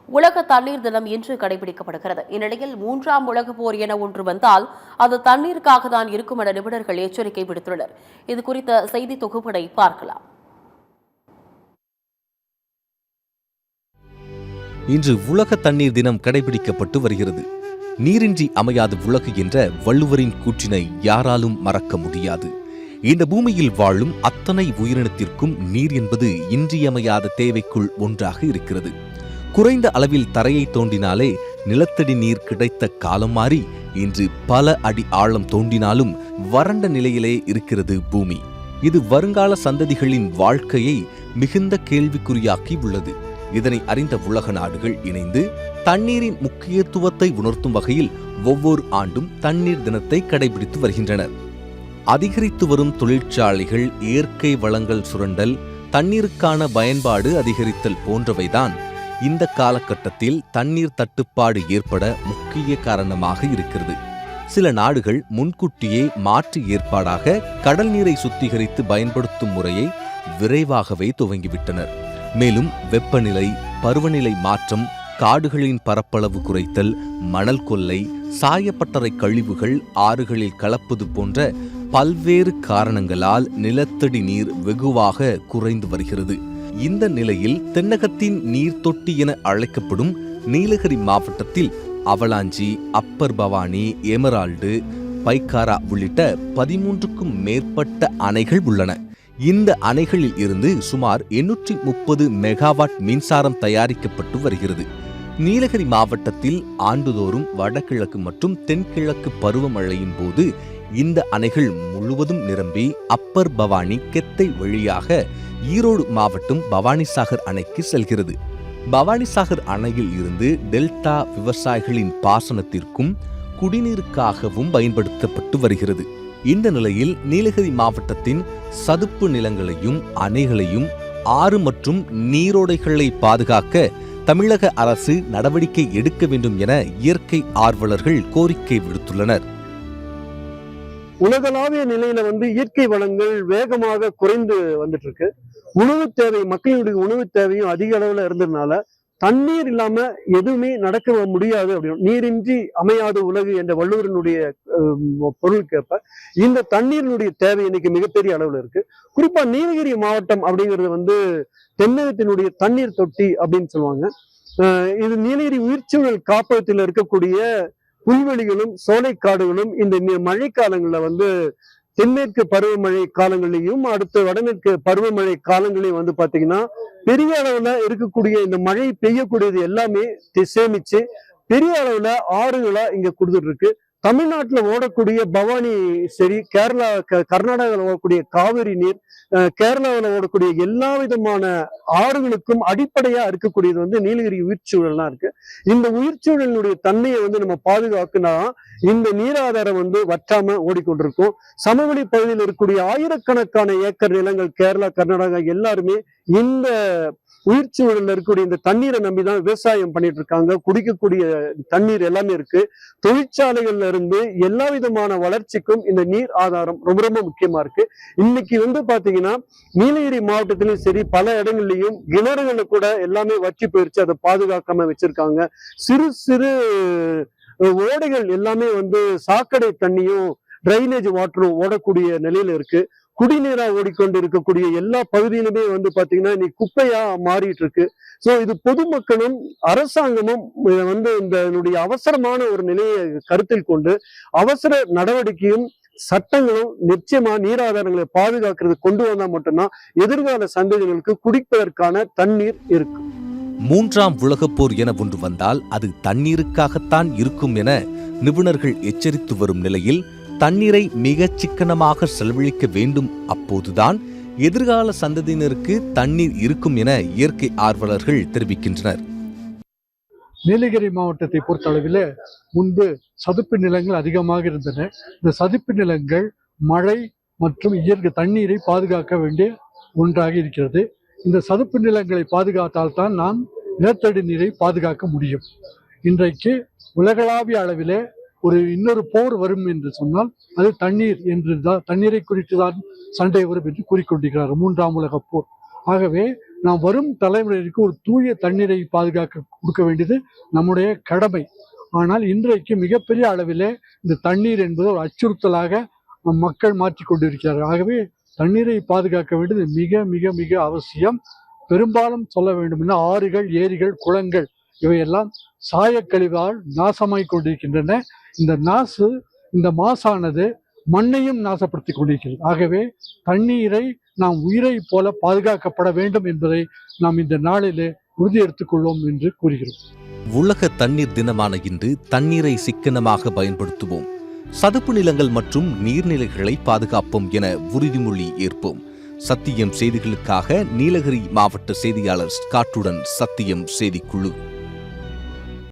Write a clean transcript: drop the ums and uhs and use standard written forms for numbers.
உலக தண்ணீர் தினம் இன்று கடைபிடிக்கப்படுகிறது. இந்நிலையில் 3ஆம் உலகப் போர் என ஒன்று வந்தால் அது தண்ணீருக்காக தான் இருக்கும் என நிபுணர்கள் எச்சரிக்கை விடுத்துள்ளனர். இது குறித்த செய்தி தொகுப்பினை பார்க்கலாம். இன்று உலக தண்ணீர் தினம் கடைபிடிக்கப்பட்டு வருகிறது. நீரின்றி அமையாத உலகு என்ற வள்ளுவரின் கூற்றினை யாராலும் மறக்க முடியாது. இந்த பூமியில் வாழும் அத்தனை உயிரினத்திற்கும் நீர் என்பது இன்றியமையாத தேவைக்குள் ஒன்றாக இருக்கிறது. குறைந்த அளவில் தரையை தோண்டினாலே நிலத்தடி நீர் கிடைத்த காலம் மாறி இன்று பல அடி ஆழம் தோண்டினாலும் வறண்ட நிலையிலே இருக்கிறது பூமி. இது வருங்கால சந்ததிகளின் வாழ்க்கையை மிகுந்த கேள்விக்குறியாக்கி உள்ளது. இதனை அறிந்த உலக நாடுகள் இணைந்து தண்ணீரின் முக்கியத்துவத்தை உணர்த்தும் வகையில் ஒவ்வொரு ஆண்டும் தண்ணீர் தினத்தை கடைபிடித்து வருகின்றனர். அதிகரித்து வரும் தொழிற்சாலைகள், இயற்கை வளங்கள் சுரண்டல், தண்ணீருக்கான பயன்பாடு அதிகரித்தல் போன்றவைதான் இந்த காலகட்டத்தில் தண்ணீர் தட்டுப்பாடு ஏற்பட முக்கிய காரணமாக இருக்கிறது. சில நாடுகள் முன்கூட்டியே மாற்று ஏற்பாடாக கடல் நீரை சுத்திகரித்து பயன்படுத்தும் முறையை விரைவாகவே துவங்கிவிட்டனர். மேலும் வெப்பநிலை, பருவநிலை மாற்றம், காடுகளின் பரப்பளவு குறைத்தல், மணல் கொள்ளை, சாயப்பட்டறை கழிவுகள் ஆறுகளில் கலப்பது போன்ற பல்வேறு காரணங்களால் நிலத்தடி நீர் வெகுவாக குறைந்து வருகிறது. இந்த நிலையில் தென்னகத்தின் நீர் தொட்டி என அழைக்கப்படும் நீலகிரி மாவட்டத்தில் அவலாஞ்சி, அப்பர் பவானி, எமரால்டு, பைக்காரா உள்ளிட்ட 13க்கும் மேற்பட்ட அணைகள் உள்ளன. இந்த அணைகளில் இருந்து சுமார் 830 மெகாவாட் மின்சாரம் தயாரிக்கப்பட்டு வருகிறது. நீலகிரி மாவட்டத்தில் ஆண்டுதோறும் வடகிழக்கு மற்றும் தென்கிழக்கு பருவமழையின் போது இந்த அணைகள் முழுவதும் நிரம்பி அப்பர் பவானி கெத்தை வழியாக ஈரோடு மாவட்டம் பவானிசாகர் அணைக்கு செல்கிறது. பவானிசாகர் அணையில் இருந்து டெல்டா விவசாயிகளின் பாசனத்திற்கும் குடிநீருக்காகவும் பயன்படுத்தப்பட்டு வருகிறது. இந்த நிலையில் நீலகிரி மாவட்டத்தின் சதுப்பு நிலங்களையும் அணைகளையும் ஆறு மற்றும் நீரோடைகளை பாதுகாக்க தமிழக அரசு நடவடிக்கை எடுக்க வேண்டும் என இயற்கை ஆர்வலர்கள் கோரிக்கை விடுத்துள்ளனர். உலகளாவிய நிலையில இயற்கை வளங்கள் வேகமாக குறைந்து வந்துட்டு இருக்கு. உணவு தேவை, மக்களுடைய உணவு தேவையும் அதிக அளவுல இருந்ததுனால தண்ணீர் இல்லாம எதுவுமே நடக்க முடியாது அப்படின்னு, நீரின்றி அமையாத உலகு என்ற வள்ளுவரனுடைய பொருளுக்கேற்ப இந்த தண்ணீரினுடைய தேவை இன்னைக்கு மிகப்பெரிய அளவுல இருக்கு. குறிப்பா நீலகிரி மாவட்டம் அப்படிங்கிறது தென்னகத்தினுடைய தண்ணீர் தொட்டி அப்படின்னு சொல்லுவாங்க. இது நீலகிரி உயிர்ச்சூழல் காப்பகத்தில் இருக்கக்கூடிய புல்வெளிகளும் சோலைக்காடுகளும் இந்த மழை காலங்கள்ல தென்மேற்கு பருவமழை காலங்களிலையும் அடுத்த வடமேற்கு பருவமழை காலங்களையும் பாத்தீங்கன்னா பெரிய அளவுல இருக்கக்கூடிய இந்த மழை பெய்யக்கூடியது எல்லாமே சேமிச்சு பெரிய அளவுல ஆறுகளா இங்க கொடுத்துட்டு இருக்கு. தமிழ்நாட்டுல ஓடக்கூடிய பவானி சரி, கர்நாடகாவில் ஓடக்கூடிய காவிரி நீர், கேரளாவில் ஓடக்கூடிய எல்லா விதமான ஆறுகளுக்கும் அடிப்படையா இருக்கக்கூடியது நீலகிரி உயிர்ச்சூழல்லாம் இருக்கு. இந்த உயிர்ச்சூழலினுடைய தன்மையை நம்ம பாதுகாக்குனா இந்த நீராதாரம் வற்றாம ஓடிக்கொண்டிருக்கும். சமவெளி பகுதியில் இருக்கக்கூடிய ஆயிரக்கணக்கான ஏக்கர் நிலங்கள் கேரளா, கர்நாடகா எல்லாருமே இந்த உயிர்ச்சூழல்ல இருக்கக்கூடிய இந்த தண்ணீரை நம்பிதான் விவசாயம் பண்ணிட்டு இருக்காங்க. குடிக்கக்கூடிய தண்ணீர் எல்லாமே இருக்கு. தொழிற்சாலைகள்ல இருந்து எல்லா விதமான வளர்ச்சிக்கும் இந்த நீர் ஆதாரம் ரொம்ப ரொம்ப முக்கியமா இருக்கு. இன்னைக்கு பாத்தீங்கன்னா நீலகிரி மாவட்டத்திலும் சரி, பல இடங்கள்லயும் கிணறுகளை கூட எல்லாமே வற்றி போயிருச்சு. அதை பாதுகாக்காம வச்சிருக்காங்க. சிறு சிறு ஓடைகள் எல்லாமே சாக்கடை தண்ணியும் டிரைனேஜ் வாட்டரும் ஓடக்கூடிய நிலையில இருக்கு. குடிநீரா ஓடிக்கொண்டு இருக்கக்கூடிய எல்லா பகுதியிலுமே பாத்தீங்கன்னா இன்னைக்கு குப்பையா மாறிட்டு இருக்கு. சோ இது பொதுமக்களும் அரசாங்கமும் இந்த அவசரமான ஒரு நிலையை கருத்தில் கொண்டு அவசர நடவடிக்கையும் சட்டங்களும் நிச்சயமா நீராதாரங்களை பாதுகாக்கிறது கொண்டு வந்தா மட்டும்தான் எதிர்கால சந்ததிகளுக்கு குடிப்பதற்கான தண்ணீர் இருக்கும். 3ஆம் உலகப் போர் என ஒன்று வந்தால் அது தண்ணீருக்காகத்தான் இருக்கும் என நிபுணர்கள் எச்சரித்து வரும் நிலையில் தண்ணீரை மிகச் சிக்கனமாக செலவழிக்க வேண்டும். அப்போதுதான் எதிர்கால சந்ததியினருக்கு தண்ணீர் இருக்கும் என இயற்கை ஆர்வலர்கள் தெரிவிக்கின்றனர். நீலகிரி மாவட்டத்தை பொறுத்தளவில் முன்பு சதுப்பு நிலங்கள் அதிகமாக இருந்தன. இந்த சதுப்பு நிலங்கள் மழை மற்றும் இயற்கை தண்ணீரை பாதுகாக்க வேண்டிய ஒன்றாக இருக்கிறது. இந்த சதுப்பு நிலங்களை பாதுகாத்தால்தான் நாம் நிலத்தடி நீரை பாதுகாக்க முடியும். இன்றைக்கு உலகளாவிய அளவிலே இன்னொரு போர் வரும் என்று சொன்னால் அது தண்ணீர் என்றுதான், தண்ணீரை குறித்து தான் சண்டை வரும் என்று கூறிக்கொண்டிருக்கிறார் 3ஆம் உலக போர். ஆகவே நாம் வரும் தலைமுறைக்கு ஒரு தூய தண்ணீரை பாதுகாக்க கொடுக்க வேண்டியது நம்முடைய கடமை. ஆனால் இன்றைக்கு மிகப்பெரிய அளவிலே இந்த தண்ணீர் என்பது ஒரு அச்சுறுத்தலாக மக்கள் மாற்றிக் கொண்டிருக்கிறார்கள். ஆகவே தண்ணீரை பாதுகாக்க வேண்டியது மிக மிக மிக அவசியம். பெரும்பாலும் சொல்ல வேண்டும் என ஆறுகள், ஏரிகள், குளங்கள் இவையெல்லாம் சாயக்கழிவால் நாசமாய் கொண்டிருக்கின்றன. இந்த மாசானது மண்ணையும் நாசப்படுத்தி கொண்டிருக்கிறது. ஆகவே தண்ணீரை நாம் உயிரை போல பாதுகாக்கப்பட வேண்டும் என்பதை நாம் இந்த நாளிலே உறுதி எடுத்துக்கொள்வோம் என்று கூறுகிறோம். உலக தண்ணீர் தினமான இன்று தண்ணீரை சிக்கனமாக பயன்படுத்துவோம், சதுப்பு நிலங்கள் மற்றும் நீர்நிலைகளை பாதுகாப்போம் என உறுதிமொழி ஏற்போம். சத்தியம் செய்திகளுக்காக நீலகிரி மாவட்ட செய்தியாளர் ஸ்காட்டுடன் சத்தியம் செய்திக்குழு.